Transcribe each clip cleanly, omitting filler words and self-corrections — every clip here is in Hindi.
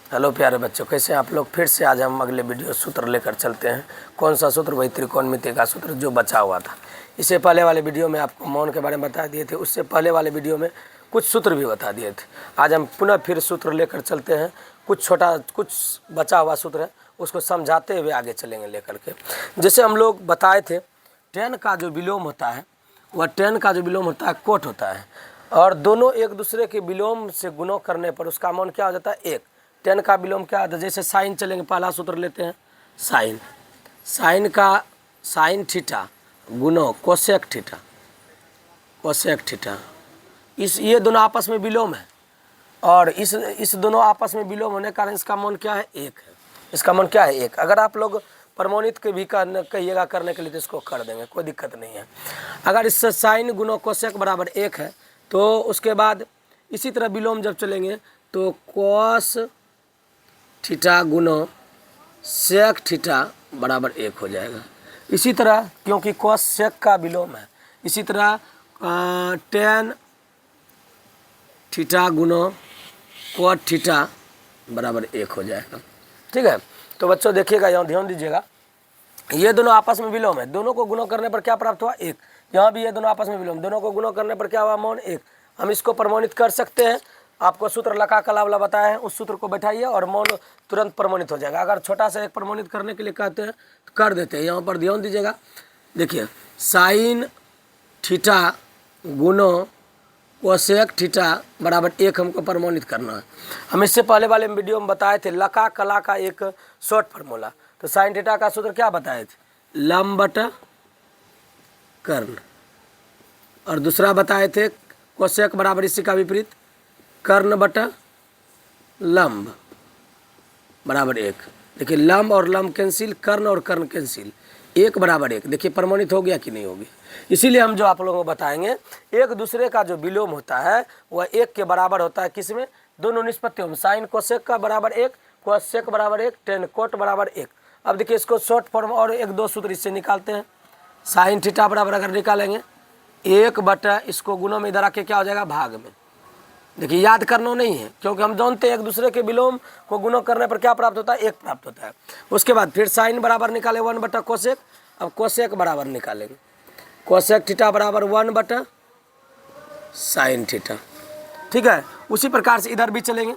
हेलो प्यारे बच्चों, कैसे हैं आप लोग। फिर से आज हम अगले वीडियो सूत्र लेकर चलते हैं। कौन सा सूत्र? वही त्रिकोणमिति का सूत्र जो बचा हुआ था। इससे पहले वाले वीडियो में आपको मौन के बारे में बता दिए थे, उससे पहले वाले वीडियो में कुछ सूत्र भी बता दिए थे। आज हम पुनः फिर सूत्र लेकर चलते हैं। कुछ बचा हुआ सूत्र है, उसको समझाते हुए आगे चलेंगे लेकर के। जैसे हम लोग बताए थे, tan का जो विलोम होता है वह tan का जो विलोम होता है कोट होता है, और दोनों एक दूसरे के विलोम से गुणों करने पर उसका मान क्या हो जाता है? एक। tan का विलोम क्या होता है? जैसे साइन चलेंगे, पहला सूत्र लेते हैं साइन का साइन थीटा गुणों कोसेक थीटा। ये दोनों आपस में विलोम है, और इस दोनों आपस में विलोम होने के कारण इसका मान क्या है? एक है। इसका मान क्या है? एक। अगर आप लोग प्रमाणित के भी कहिएगा करने के लिए तो इसको कर देंगे, कोई दिक्कत नहीं है। अगर इससे साइन गुणों कोसेक बराबर एक है तो उसके बाद इसी तरह विलोम जब चलेंगे तो कॉस थीटा गुणों सेक थीटा बराबर एक हो जाएगा। इसी तरह क्योंकि कॉस सेक का विलोम है, इसी तरह tan थीटा गुणों कॉट थीटा बराबर एक हो जाएगा। ठीक है, तो बच्चों देखिएगा, यहाँ ध्यान दीजिएगा। ये दोनों आपस में विलोम है, दोनों को गुणों करने पर क्या प्राप्त हुआ? एक। यहाँ भी ये दोनों आपस में विलोम, दोनों को गुणों करने पर क्या हुआ? मान एक। हम इसको प्रमाणित कर सकते हैं। आपको सूत्र लका कला वाला बताया है, उस सूत्र को बैठाइए और मौन तुरंत प्रमाणित हो जाएगा। अगर छोटा सा एक प्रमाणित करने के लिए कहते हैं तो कर देते हैं। यहाँ पर ध्यान दीजिएगा, देखिए साइन थीटा गुणों कोसेक थीटा बराबर एक हमको प्रमाणित करना है। हम इससे पहले वाले वीडियो में बताए थे लका कला का एक शॉर्ट फार्मूला। तो साइन थीटा का सूत्र क्या बताए थे? लंब बटा कर्ण, और दूसरा बताए थे कोसेक बराबर इसी का विपरीत कर्ण बटा लंब बराबर एक। देखिए लंब और लंब कैंसिल, कर्ण और कर्ण कैंसिल, एक बराबर एक। देखिए प्रमाणित हो गया कि नहीं हो गया। इसीलिए हम जो आप लोगों को बताएंगे, एक दूसरे का जो विलोम होता है वह एक के बराबर होता है। किसमें? दोनों निष्पत्तियों में। साइन कोसेक का बराबर एक, कोसेक बराबर एक, टेन कोट बराबर एक। अब देखिए इसको शॉर्ट फॉर्म और एक दो सूत्र इससे निकालते हैं। साइन थीटा बराबर अगर निकालेंगे एक बटा, इसको गुणों में इधर आके क्या हो जाएगा? भाग में। देखिए याद करना नहीं है, क्योंकि हम जानते हैं एक दूसरे के विलोम को गुणों करने पर क्या प्राप्त होता है? एक प्राप्त होता है। उसके बाद फिर साइन बराबर निकाले वन बटा कोसेक। अब कोसेक बराबर निकालेंगे, कोसेक थीटा बराबर वन बटा साइन थीटा। ठीक है, उसी प्रकार से इधर भी चलेंगे।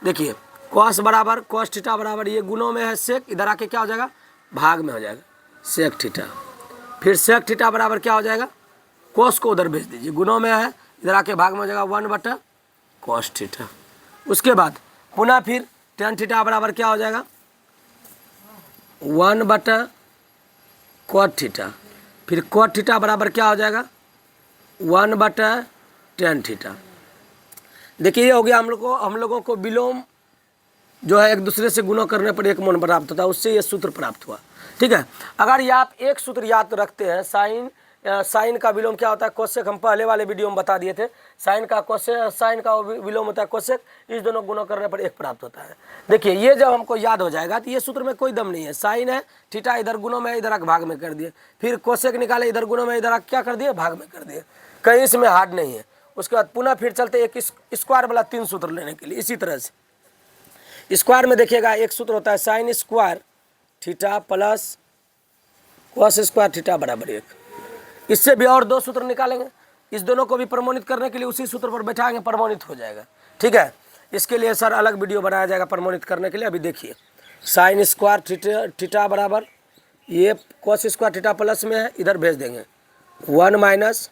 देखिए कॉस बराबर कॉस थीटा बराबर, ये गुणों में है सेक, इधर आके क्या हो जाएगा? भाग में हो जाएगा, सेक थीटा। फिर सेक थीटा बराबर क्या हो जाएगा? कॉस को उधर भेज दीजिए, गुणों में है, इधर आके भाग में हो जाएगा वन बटा कॉस थीटा। उसके बाद पुनः फिर tan थीटा बराबर क्या हो जाएगा? वन बटा कॉट थीटा। फिर कॉट थीटा बराबर क्या हो जाएगा? वन बटा tan थीटा। देखिए ये हो गया हम लोगों को विलोम जो है एक दूसरे से गुणा करने पर एक मान प्राप्त होता है, उससे ये सूत्र प्राप्त हुआ। ठीक है, अगर ये आप एक सूत्र याद रखते हैं, साइन का विलोम क्या होता है? कोसेक। हम पहले वाले वीडियो में बता दिए थे, साइन का विलोम होता है कोसेक। इस दोनों गुणों करने पर एक प्राप्त होता है। देखिए ये जब हमको याद हो जाएगा तो ये सूत्र में कोई दम नहीं है। साइन है थीटा, इधर गुणों में, इधर भाग में कर दिए। फिर कोसेक निकाले, इधर गुणों में, इधर क्या कर दिए? भाग में कर दिए। कहीं इसमें हार्ड नहीं है। उसके बाद पुनः फिर चलते एक स्क्वायर वाला तीन सूत्र लेने के लिए। इसी तरह से स्क्वायर में देखिएगा एक सूत्र होता है sign square theta plus cos square theta बराबर एक। इससे भी और दो सूत्र निकालेंगे। इस दोनों को भी प्रमाणित करने के लिए उसी सूत्र पर बैठाएंगे, प्रमाणित हो जाएगा। ठीक है, इसके लिए सर अलग वीडियो बनाया जाएगा प्रमाणित करने के लिए। अभी देखिए साइन स्क्वायर थीटा बराबर, ये कॉस स्क्वायर थीटा प्लस में है, इधर भेज देंगे one minus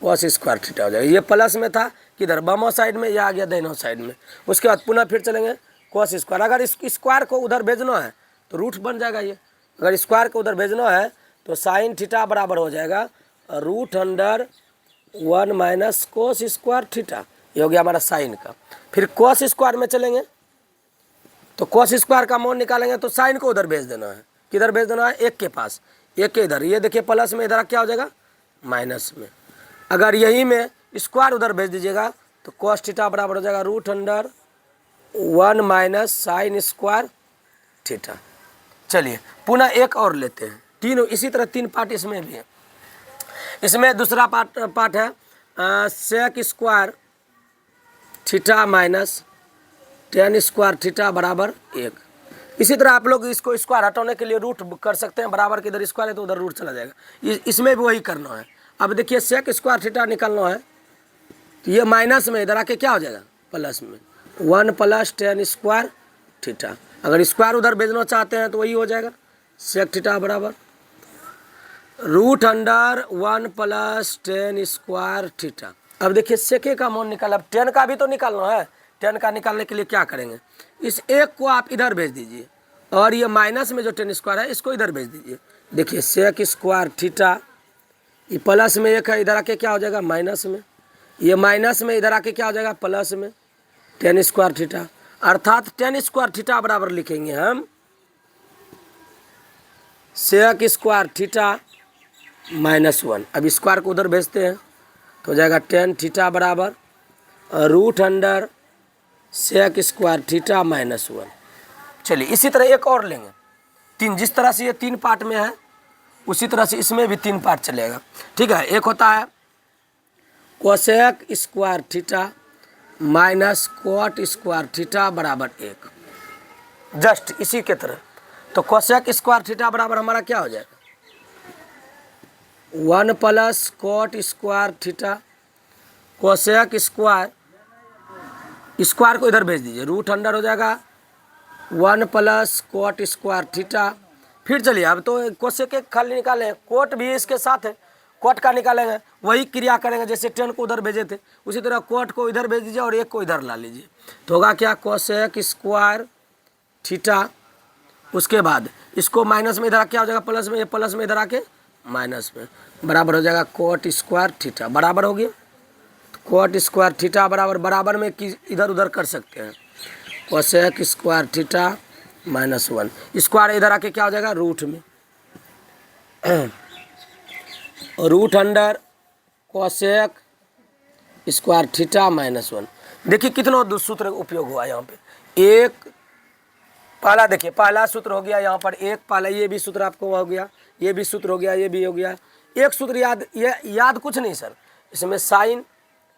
cos square theta हो जाएगा। ये प्लस में था, किधर? बामों साइड में, या आ गया दाहिनों साइड में। उसके बाद पुनः फिर चलेंगे कॉस स्क्वायर। अगर इस स्क्वायर को उधर भेजना है तो रूट बन जाएगा ये। अगर स्क्वायर को उधर भेजना है तो साइन थीटा बराबर हो जाएगा root under one minus cos square theta. ये हो गया हमारा साइन का। फिर कॉस स्क्वायर में चलेंगे तो कॉस स्क्वायर का मान निकालेंगे तो साइन को उधर भेज देना है। किधर भेज देना है? एक के पास, एक के इधर। ये देखिए प्लस में, इधर क्या हो जाएगा? माइनस में। अगर यही में स्क्वायर उधर भेज दीजिएगा तो कॉस थीटा बराबर हो जाएगा root under one minus sine square theta. चलिए पुनः एक और लेते हैं। तीनों इसी तरह तीन पार्ट इसमें भी है। इसमें दूसरा पार्ट है sec square theta minus tan square theta बराबर 1। इसी तरह आप लोग इसको स्क्वायर हटाने के लिए रूट कर सकते हैं, बराबर के इधर स्क्वायर है तो उधर रूट चला जाएगा। इसमें भी वही करना है। अब देखिए सेक स्क्वायर थीटा निकालना है तो ये माइनस में इधर आके क्या हो जाएगा, प्लस में 1 प्लस टेन स्क्वायर थीटा। अगर स्क्वायर उधर भेजना चाहते हैं तो वही हो जाएगा सेक थीटा बराबर root under 1 plus tan square theta. अब देखिए सेके का मान निकाला, अब टेन का भी तो निकालना है। टेन का निकालने के लिए क्या करेंगे, इस एक को आप इधर भेज दीजिए और ये माइनस में जो टेन स्क्वायर है इसको इधर भेज दीजिए। देखिए सेक स्क्वायर थीटा, ये प्लस में एक है, इधर आके क्या हो जाएगा माइनस में, ये माइनस में इधर आके क्या हो जाएगा प्लस में टेन स्क्वायर थीटा। अर्थात टेन स्क्वायर थीटा बराबर लिखेंगे हम सेक स्क्वायर थीटा -1। अब स्क्वायर को उधर भेजते हैं तो हो जाएगा टेन थीटा बराबर root under sec square theta -1। चलिए इसी तरह एक और लेंगे, तीन, जिस तरह से ये 3 पार्ट में है उसी तरह से इसमें भी 3 पार्ट चलेगा। ठीक है, एक होता है cosec square theta minus cot square theta बराबर 1, जस्ट इसी के तरह। तो कोसेक स्क्वायर थीटा बराबर हमारा क्या हो जाएगा 1 plus coat square theta, cosec square, square को इधर भेज दीजिए, रूट अंडर हो जाएगा 1 प्लस कोट स्क्वायर थीटा। फिर चलिए अब तो कोसेक खाली निकाले, कोट भी इसके साथ है, कोट का निकालेंगे, वही क्रिया करेंगे जैसे टेन को उधर भेजे थे उसी तरह कोट को इधर भेज दीजिए और एक को इधर ला लीजिए तो होगा क्या कोसेक स्क्वायर थीटा। उसके बाद इसको माइनस में इधर क्या हो जाएगा प्लस में, ये प्लस में इधर आके माइनस में बराबर हो जाएगा कोट स्क्वायर थीटा। बराबर हो गया कोट स्क्वायर थीटा बराबर, बराबर में इधर उधर कर सकते हैं कोसेक स्क्वायर थीटा -1, स्क्वायर इधर आके क्या हो जाएगा रूट में root under cosec square theta -1। देखिए कितना सूत्र उपयोग हुआ यहाँ पे। एक पहला देखिए, पहला सूत्र हो गया यहाँ पर एक, पहला ये भी सूत्र आपको हो गया, ये भी सूत्र हो गया, ये भी हो गया। एक सूत्र याद, ये याद कुछ नहीं सर, इसमें साइन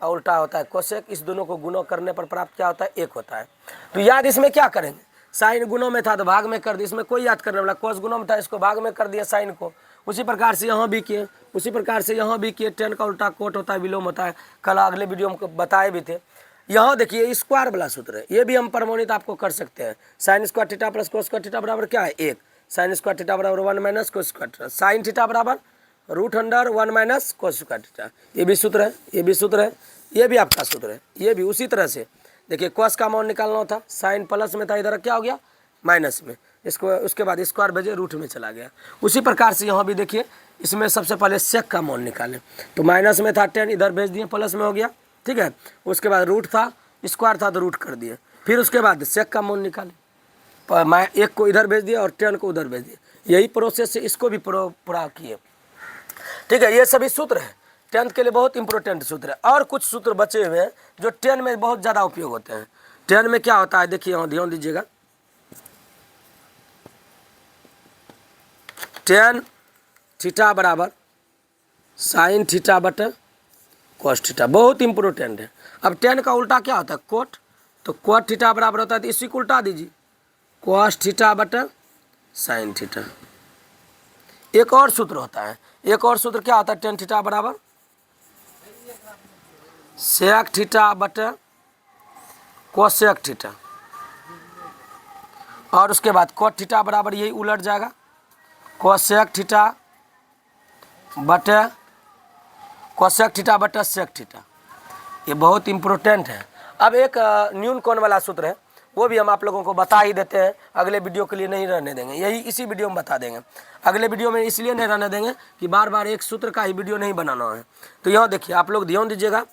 का उल्टा होता है कोसेक, इस दोनों को गुणों करने पर प्राप्त क्या होता है 1 होता है। तो याद इसमें क्या करेंगे, साइन गुणों में था तो भाग में कर दिया, इसमें कोई याद करने वाला, कोस गुणों में था इसको भाग में कर दिया साइन को। उसी प्रकार से यहाँ भी किए, उसी प्रकार से यहाँ भी किए। टेन का उल्टा कोट होता है, विलोम होता है, कल अगले वीडियो में बताए भी थे। यहाँ देखिए स्क्वायर वाला सूत्र है, ये भी हम प्रमाणित आपको कर सकते हैं। Sine square theta plus cos square theta बराबर क्या है 1, साइन स्क्वायर थीटा बराबर 1 minus cos square theta, sine theta बराबर root under 1 minus cos square theta. ये भी सूत्र है, ये भी सूत्र है, ये भी आपका सूत्र है, ये भी उसी तरह से। देखिए कोस का मान निकालना था, साइन प्लस में था, इधर क्या हो गया माइनस में, इसको उसके बाद स्क्वायर भेजे रूट में चला गया। उसी प्रकार से यहाँ भी देखिए, इसमें सबसे पहले सेक का मान निकालें तो माइनस में था 10, इधर भेज दिए प्लस में हो गया। ठीक है, उसके बाद रूट था, स्क्वायर था तो रूट कर दिए। फिर उसके बाद सेक का मान निकाले, एक को इधर भेज दिया और 10 को उधर भेज दिया। यही प्रोसेस से इसको भी पूरा किए। ठीक है, ये सभी सूत्र है 10th के लिए बहुत इंपॉर्टेंट सूत्र है। और कुछ सूत्र बचे हुए हैं जो 10 में बहुत ज़्यादा उपयोग होते हैं। 10 में क्या होता है देखिए, यहाँ ध्यान दीजिएगा, 10 थीटा बराबर साइन थीटा बटे कोस थीटा, बहुत इंपॉर्टेंट है। अब 10 का उल्टा क्या होता है कोट, तो कोट थीटा बराबर होता है, तो इसी को उल्टा दीजिए कोस थीटा बटे साइन थीटा। एक और सूत्र होता है, एक और सूत्र क्या होता है 10 थीटा बराबर सेक थीटा बटे कोसेक थीटा, और उसके बाद कोट थीटा बराबर यही उलट जाएगा कोसेक थीटा बटे कोसेक थीटा बटे सेक थीटा। ये बहुत इंपॉर्टेंट है। अब एक न्यून कोण वाला सूत्र है, वो भी हम आप लोगों को बता ही देते हैं, अगले वीडियो के लिए नहीं रहने देंगे, यही इसी वीडियो में बता देंगे। अगले वीडियो में इसलिए नहीं रहने देंगे कि बार बार एक सूत्र का ही वीडियो नहीं बनाना है। तो यहाँ देखिए, आप लोग ध्यान दीजिएगा,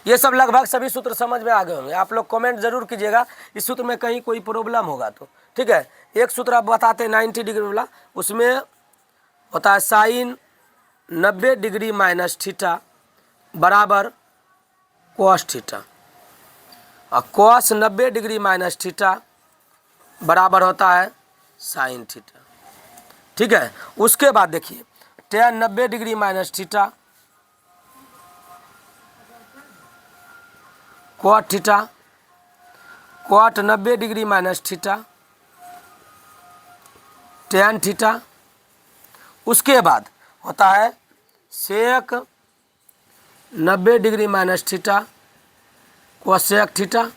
ये सब लगभग सभी सूत्र समझ में आ गए होंगे। आप लोग कमेंट जरूर कीजिएगा इस सूत्र में कहीं कोई प्रॉब्लम होगा तो। ठीक है, एक सूत्र आप बताते हैं 90 डिग्री वाला, उसमें होता है साइन 90 डिग्री माइनस थीटा बराबर कोस थीटा, और कोस 90 डिग्री माइनस थीटा बराबर होता है साइन थीटा। ठीक है, उसके बाद देखिए tan 90 degree minus theta cot theta cot 90 degree minus theta tan theta. उसके बाद होता है sec 90 degree minus theta cosec theta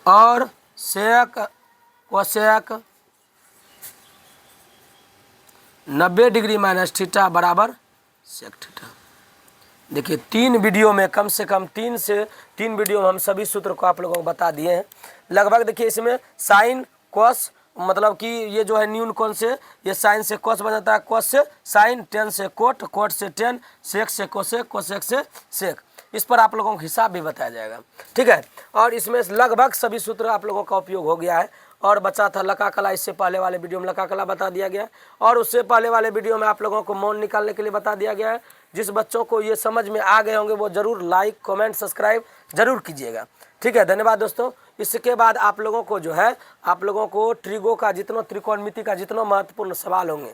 और sec cosec 90 degree minus theta बराबर सेक थीटा। देखिए 3 वीडियो में कम से कम 3 वीडियो में हम सभी सूत्र को आप लोगों को बता दिए हैं लगभग। देखिए इसमें साइन कॉस मतलब कि ये जो है न्यून कौन से, ये साइन से कॉस बन जाता है, कॉस से साइन, टेन से कोट, कोट से टेन, सेक से कोसेक, कोसेक से सेक। इस पर आप लोगों को हिसाब भी बताया जाएगा, ठीक है। और इसमें लगभग सभी सूत्र आप लोगों का उपयोग हो गया है। और बचा था लका कला, इससे पहले वाले वीडियो में लका कला बता दिया गया है और उससे पहले वाले वीडियो में आप लोगों को मौन निकालने के लिए बता दिया गया है। जिस बच्चों को ये समझ में आ गए होंगे वो ज़रूर लाइक कमेंट सब्सक्राइब जरूर कीजिएगा, ठीक है। धन्यवाद दोस्तों। इसके बाद आप लोगों को जो है आप लोगों को ट्रिगो का जितना त्रिकोणमिति का जितना महत्वपूर्ण सवाल होंगे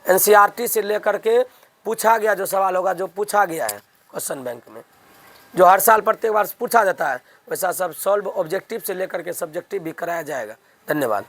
एनसीईआरटी से लेकर के पूछा गया जो सवाल होगा, जो पूछा गया है क्वेश्चन बैंक में, जो हर साल प्रत्येक बार पूछा जाता है, वैसा सब सॉल्व ऑब्जेक्टिव से लेकर के सब्जेक्टिव भी कराया जाएगा। धन्यवाद।